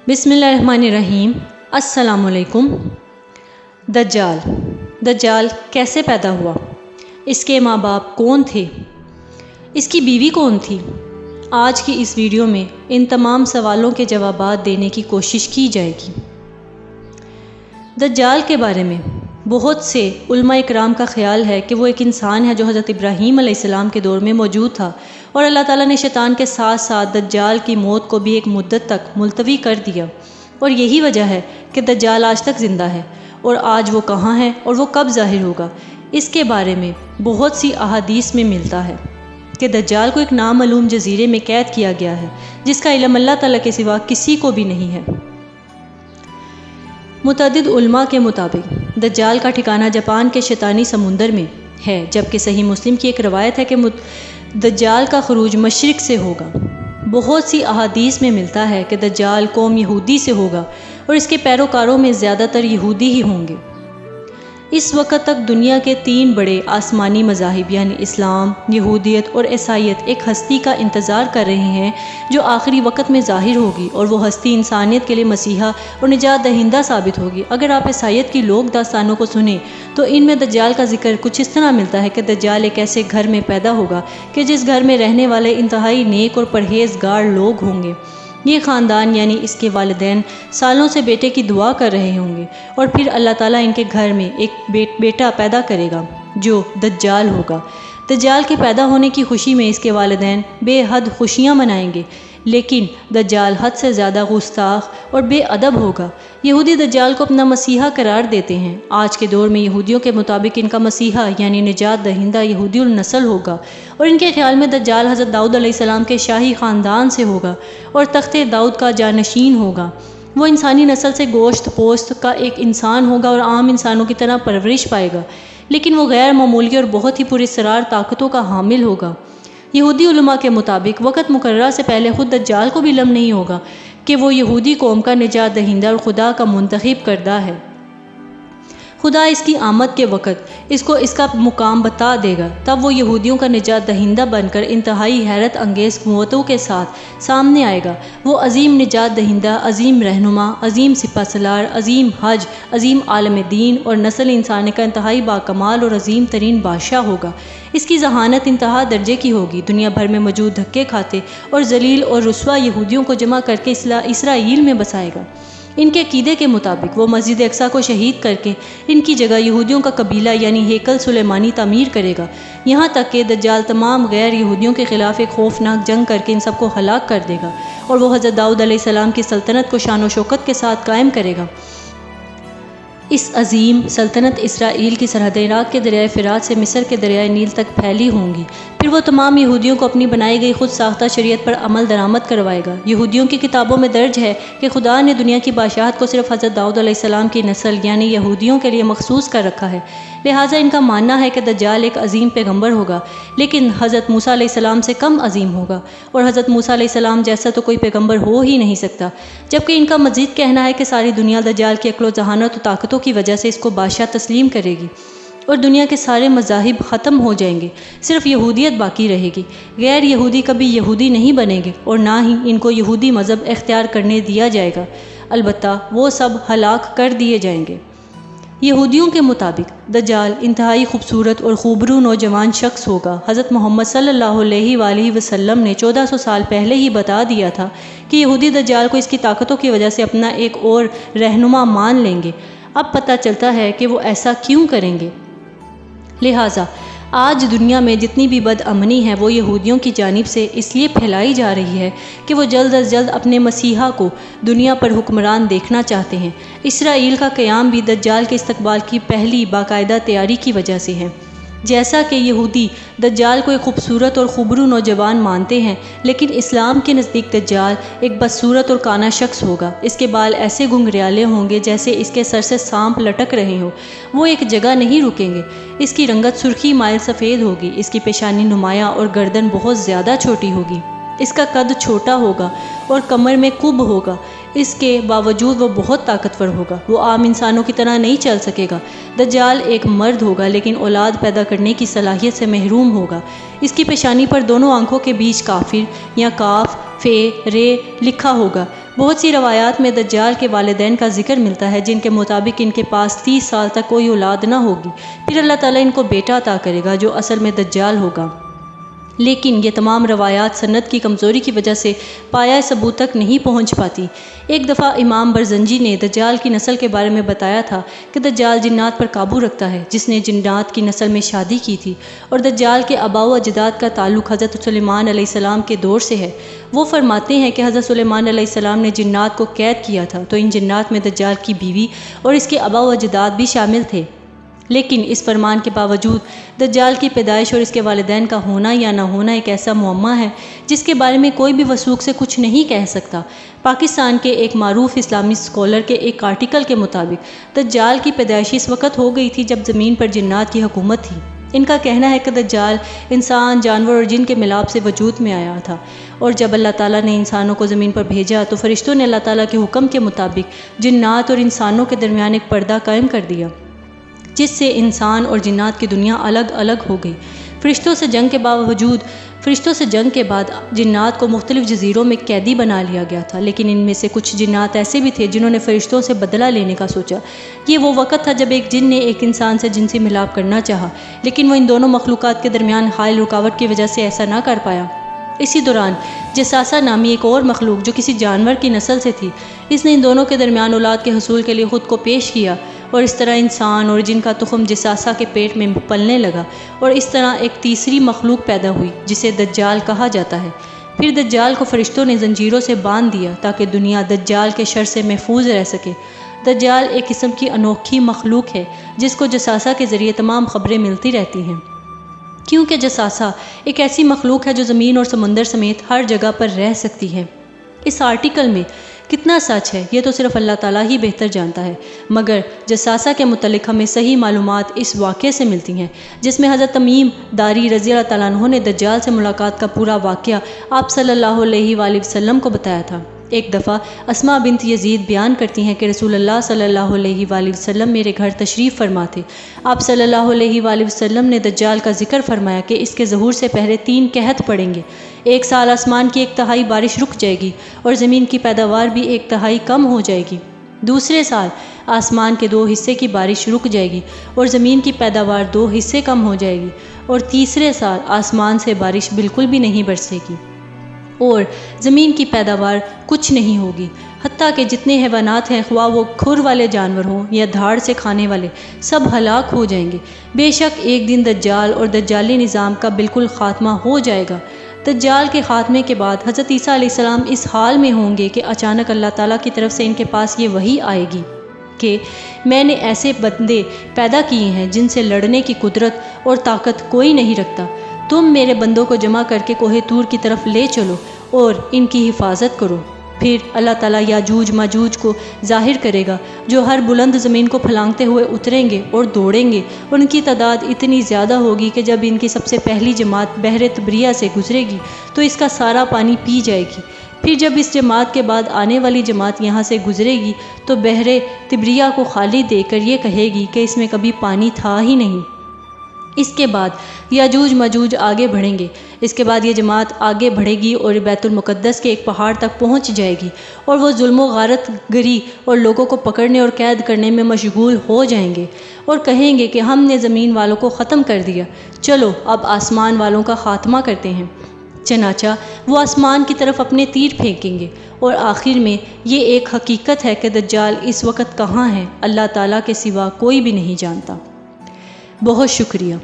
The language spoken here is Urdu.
بسم اللہ الرحمن الرحیم۔ السلام علیکم۔ دجال کیسے پیدا ہوا؟ اس کے ماں باپ کون تھے؟ اس کی بیوی کون تھی؟ آج کی اس ویڈیو میں ان تمام سوالوں کے جوابات دینے کی کوشش کی جائے گی۔ دجال کے بارے میں بہت سے علماء اکرام کا خیال ہے کہ وہ ایک انسان ہے جو حضرت ابراہیم علیہ السلام کے دور میں موجود تھا، اور اللہ تعالیٰ نے شیطان کے ساتھ ساتھ دجال کی موت کو بھی ایک مدت تک ملتوی کر دیا، اور یہی وجہ ہے کہ دجال آج تک زندہ ہے، اور آج وہ کہاں ہے اور وہ کب ظاہر ہوگا، اس کے بارے میں بہت سی احادیث میں ملتا ہے کہ دجال کو ایک نامعلوم جزیرے میں قید کیا گیا ہے جس کا علم اللہ تعالیٰ کے سوا کسی کو بھی نہیں ہے۔ متعدد علماء کے مطابق دجال کا ٹھکانہ جاپان کے شیطانی سمندر میں ہے، جبکہ صحیح مسلم کی ایک روایت ہے کہ دجال کا خروج مشرق سے ہوگا۔ بہت سی احادیث میں ملتا ہے کہ دجال قوم یہودی سے ہوگا اور اس کے پیروکاروں میں زیادہ تر یہودی ہی ہوں گے۔ اس وقت تک دنیا کے 3 بڑے آسمانی مذاہب یعنی اسلام، یہودیت اور عیسائیت ایک ہستی کا انتظار کر رہے ہیں جو آخری وقت میں ظاہر ہوگی، اور وہ ہستی انسانیت کے لیے مسیحا اور نجات دہندہ ثابت ہوگی۔ اگر آپ عیسائیت کی لوک داستانوں کو سنیں تو ان میں دجال کا ذکر کچھ اس طرح ملتا ہے کہ دجال ایک ایسے گھر میں پیدا ہوگا کہ جس گھر میں رہنے والے انتہائی نیک اور پرہیزگار لوگ ہوں گے۔ یہ خاندان یعنی اس کے والدین سالوں سے بیٹے کی دعا کر رہے ہوں گے، اور پھر اللہ تعالیٰ ان کے گھر میں ایک بیٹا پیدا کرے گا جو دجال ہوگا۔ دجال کے پیدا ہونے کی خوشی میں اس کے والدین بے حد خوشیاں منائیں گے، لیکن دجال حد سے زیادہ گستاخ اور بے ادب ہوگا۔ یہودی دجال کو اپنا مسیحا قرار دیتے ہیں۔ آج کے دور میں یہودیوں کے مطابق ان کا مسیحا یعنی نجات دہندہ یہودی النسل ہوگا، اور ان کے خیال میں دجال حضرت داؤد علیہ السلام کے شاہی خاندان سے ہوگا اور تخت داؤد کا جانشین ہوگا۔ وہ انسانی نسل سے گوشت پوست کا ایک انسان ہوگا اور عام انسانوں کی طرح پرورش پائے گا، لیکن وہ غیر معمولی اور بہت ہی پراسرار طاقتوں کا حامل ہوگا۔ یہودی علماء کے مطابق وقت مقررہ سے پہلے خود دجال کو بھی علم نہیں ہوگا کہ وہ یہودی قوم کا نجات دہندہ اور خدا کا منتخب کردہ ہے۔ خدا اس کی آمد کے وقت اس کو اس کا مقام بتا دے گا، تب وہ یہودیوں کا نجات دہندہ بن کر انتہائی حیرت انگیز قوتوں کے ساتھ سامنے آئے گا۔ وہ عظیم نجات دہندہ، عظیم رہنما، عظیم سپہ سالار، عظیم حج، عظیم عالم دین اور نسل انسانی کا انتہائی باکمال اور عظیم ترین بادشاہ ہوگا۔ اس کی ذہانت انتہا درجے کی ہوگی۔ دنیا بھر میں موجود دھکے کھاتے اور ذلیل اور رسوا یہودیوں کو جمع کر کے اسرائیل میں بسائے گا۔ ان کے عقیدے کے مطابق وہ مسجد اقصیٰ کو شہید کر کے ان کی جگہ یہودیوں کا قبیلہ یعنی ہیکل سلیمانی تعمیر کرے گا، یہاں تک کہ دجال تمام غیر یہودیوں کے خلاف ایک خوفناک جنگ کر کے ان سب کو ہلاک کر دے گا، اور وہ حضرت داؤد علیہ السلام کی سلطنت کو شان و شوکت کے ساتھ قائم کرے گا۔ اس عظیم سلطنت اسرائیل کی سرحدیں عراق کے دریائے فرات سے مصر کے دریائے نیل تک پھیلی ہوں گی۔ پھر وہ تمام یہودیوں کو اپنی بنائی گئی خود ساختہ شریعت پر عمل درآمد کروائے گا۔ یہودیوں کی کتابوں میں درج ہے کہ خدا نے دنیا کی بادشاہت کو صرف حضرت داؤد علیہ السلام کی نسل یعنی یہودیوں کے لیے مخصوص کر رکھا ہے، لہٰذا ان کا ماننا ہے کہ دجال ایک عظیم پیغمبر ہوگا، لیکن حضرت موسیٰ علیہ السلام سے کم عظیم ہوگا، اور حضرت موسیٰ علیہ السلام جیسا تو کوئی پیغمبر ہو ہی نہیں سکتا۔ جبکہ ان کا مزید کہنا ہے کہ ساری دنیا دجال کی عقل و ذہانت و طاقتوں کی وجہ سے اس کو بادشاہ تسلیم کرے گی، اور دنیا کے سارے مذاہب ختم ہو جائیں گے، صرف یہودیت باقی رہے گی۔ غیر یہودی کبھی یہودی نہیں بنیں گے، اور نہ ہی ان کو یہودی مذہب اختیار کرنے دیا جائے گا، البتہ وہ سب ہلاک کر دیے جائیں گے۔ یہودیوں کے مطابق دجال انتہائی خوبصورت اور خوبرو نوجوان شخص ہوگا۔ حضرت محمد صلی اللہ علیہ وآلہ وسلم نے 1400 سال پہلے ہی بتا دیا تھا کہ یہودی دجال کو اس کی طاقتوں کی وجہ سے اپنا ایک اور رہنما مان لیں گے۔ اب پتہ چلتا ہے کہ وہ ایسا کیوں کریں گے۔ لہٰذا آج دنیا میں جتنی بھی بد امنی ہے وہ یہودیوں کی جانب سے اس لیے پھیلائی جا رہی ہے کہ وہ جلد از جلد اپنے مسیحا کو دنیا پر حکمران دیکھنا چاہتے ہیں۔ اسرائیل کا قیام بھی دجال کے استقبال کی پہلی باقاعدہ تیاری کی وجہ سے ہے۔ جیسا کہ یہودی دجال کو ایک خوبصورت اور خوبرو نوجوان مانتے ہیں، لیکن اسلام کے نزدیک دجال ایک بدصورت اور کانا شخص ہوگا۔ اس کے بال ایسے گھنگریالے ہوں گے جیسے اس کے سر سے سانپ لٹک رہے ہوں۔ وہ ایک جگہ نہیں رکیں گے۔ اس کی رنگت سرخی مائل سفید ہوگی۔ اس کی پیشانی نمایاں اور گردن بہت زیادہ چھوٹی ہوگی۔ اس کا قد چھوٹا ہوگا اور کمر میں کب ہوگا۔ اس کے باوجود وہ بہت طاقتور ہوگا۔ وہ عام انسانوں کی طرح نہیں چل سکے گا۔ دجال ایک مرد ہوگا لیکن اولاد پیدا کرنے کی صلاحیت سے محروم ہوگا۔ اس کی پیشانی پر دونوں آنکھوں کے بیچ کافر یا کاف فے رے لکھا ہوگا۔ بہت سی روایات میں دجال کے والدین کا ذکر ملتا ہے، جن کے مطابق ان کے پاس 30 سال تک کوئی اولاد نہ ہوگی، پھر اللہ تعالیٰ ان کو بیٹا عطا کرے گا جو اصل میں دجال ہوگا۔ لیکن یہ تمام روایات سند کی کمزوری کی وجہ سے پایہ ثبوت تک نہیں پہنچ پاتی۔ ایک دفعہ امام برزنجی نے دجال کی نسل کے بارے میں بتایا تھا کہ دجال جنات پر قابو رکھتا ہے، جس نے جنات کی نسل میں شادی کی تھی، اور دجال کے آباء و اجداد کا تعلق حضرت سلیمان علیہ السلام کے دور سے ہے۔ وہ فرماتے ہیں کہ حضرت سلیمان علیہ السلام نے جنات کو قید کیا تھا، تو ان جنات میں دجال کی بیوی اور اس کے آباء و اجداد بھی شامل تھے۔ لیکن اس فرمان کے باوجود دجال کی پیدائش اور اس کے والدین کا ہونا یا نہ ہونا ایک ایسا معمہ ہے جس کے بارے میں کوئی بھی وثوق سے کچھ نہیں کہہ سکتا۔ پاکستان کے ایک معروف اسلامی اسکالر کے ایک آرٹیکل کے مطابق دجال کی پیدائش اس وقت ہو گئی تھی جب زمین پر جنات کی حکومت تھی۔ ان کا کہنا ہے کہ دجال انسان، جانور اور جن کے ملاپ سے وجود میں آیا تھا، اور جب اللہ تعالیٰ نے انسانوں کو زمین پر بھیجا تو فرشتوں نے اللہ تعالیٰ کے حکم کے مطابق جنات اور انسانوں کے درمیان ایک پردہ قائم کر دیا، جس سے انسان اور جنات کی دنیا الگ الگ ہو گئی۔ فرشتوں سے جنگ کے بعد جنات کو مختلف جزیروں میں قیدی بنا لیا گیا تھا، لیکن ان میں سے کچھ جنات ایسے بھی تھے جنہوں نے فرشتوں سے بدلہ لینے کا سوچا۔ یہ وہ وقت تھا جب ایک جن نے ایک انسان سے جنسی ملاپ کرنا چاہا، لیکن وہ ان دونوں مخلوقات کے درمیان حائل رکاوٹ کی وجہ سے ایسا نہ کر پایا۔ اسی دوران جساسہ نامی ایک اور مخلوق جو کسی جانور کی نسل سے تھی، اس نے ان دونوں کے درمیان اولاد کے حصول کے لیے خود کو پیش کیا، اور اس طرح انسان اور جن کا تخم جساسہ کے پیٹ میں پلنے لگا، اور اس طرح ایک تیسری مخلوق پیدا ہوئی جسے دجال کہا جاتا ہے۔ پھر دجال کو فرشتوں نے زنجیروں سے باندھ دیا تاکہ دنیا دجال کے شر سے محفوظ رہ سکے۔ دجال ایک قسم کی انوکھی مخلوق ہے جس کو جساسہ کے ذریعے تمام خبریں ملتی رہتی ہیں، کیونکہ جساسہ ایک ایسی مخلوق ہے جو زمین اور سمندر سمیت ہر جگہ پر رہ سکتی ہے۔ اس آرٹیکل میں کتنا سچ ہے یہ تو صرف اللہ تعالیٰ ہی بہتر جانتا ہے، مگر جساسہ کے متعلق ہمیں صحیح معلومات اس واقعے سے ملتی ہیں جس میں حضرت تمیم داری رضی اللہ تعالیٰ عنہ نے دجال سے ملاقات کا پورا واقعہ آپ صلی اللہ علیہ وآلہ وسلم کو بتایا تھا۔ ایک دفعہ اسماء بنت یزید بیان کرتی ہیں کہ رسول اللہ صلی اللہ علیہ وآلہ وسلم میرے گھر تشریف فرما تھے۔ آپ صلی اللہ علیہ وآلہ وسلم نے دجال کا ذکر فرمایا کہ اس کے ظہور سے پہلے 3 قحط پڑیں گے۔ 1 سال آسمان کی 1/3 بارش رک جائے گی اور زمین کی پیداوار بھی 1/3 کم ہو جائے گی۔ دوسرے سال آسمان کے 2 حصے کی بارش رک جائے گی اور زمین کی پیداوار 2 حصے کم ہو جائے گی، اور تیسرے سال آسمان سے بارش بالکل بھی نہیں برسے گی اور زمین کی پیداوار کچھ نہیں ہوگی، حتیٰ کہ جتنے حیوانات ہیں، خواہ وہ کھر والے جانور ہوں یا دھاڑ سے کھانے والے، سب ہلاک ہو جائیں گے۔ بے شک ایک دن دجال اور دجالی نظام کا بالکل خاتمہ ہو جائے گا۔ دجال کے خاتمے کے بعد حضرت عیسیٰ علیہ السلام اس حال میں ہوں گے کہ اچانک اللہ تعالیٰ کی طرف سے ان کے پاس یہ وحی آئے گی کہ میں نے ایسے بندے پیدا کیے ہیں جن سے لڑنے کی قدرت اور طاقت کوئی نہیں رکھتا۔ تم میرے بندوں کو جمع کر کے کوہ طور کی طرف لے چلو اور ان کی حفاظت کرو۔ پھر اللہ تعالیٰ یاجوج ماجوج کو ظاہر کرے گا جو ہر بلند زمین کو پھلانگتے ہوئے اتریں گے اور دوڑیں گے۔ ان کی تعداد اتنی زیادہ ہوگی کہ جب ان کی سب سے پہلی جماعت بحر تبریہ سے گزرے گی تو اس کا سارا پانی پی جائے گی۔ پھر جب اس جماعت کے بعد آنے والی جماعت یہاں سے گزرے گی تو بحر تبریہ کو خالی دے کر یہ کہے گی کہ اس میں کبھی پانی تھا ہی نہیں۔ اس کے بعد یاجوج ماجوج آگے بڑھیں گے۔ اس کے بعد یہ جماعت آگے بڑھے گی اور بیت المقدس کے ایک پہاڑ تک پہنچ جائے گی، اور وہ ظلم و غارت گری اور لوگوں کو پکڑنے اور قید کرنے میں مشغول ہو جائیں گے اور کہیں گے کہ ہم نے زمین والوں کو ختم کر دیا، چلو اب آسمان والوں کا خاتمہ کرتے ہیں۔ چنانچہ وہ آسمان کی طرف اپنے تیر پھینکیں گے، اور آخر میں یہ ایک حقیقت ہے کہ دجال اس وقت کہاں ہے اللہ تعالیٰ کے سوا کوئی بھی نہیں جانتا۔ بہت شکریہ۔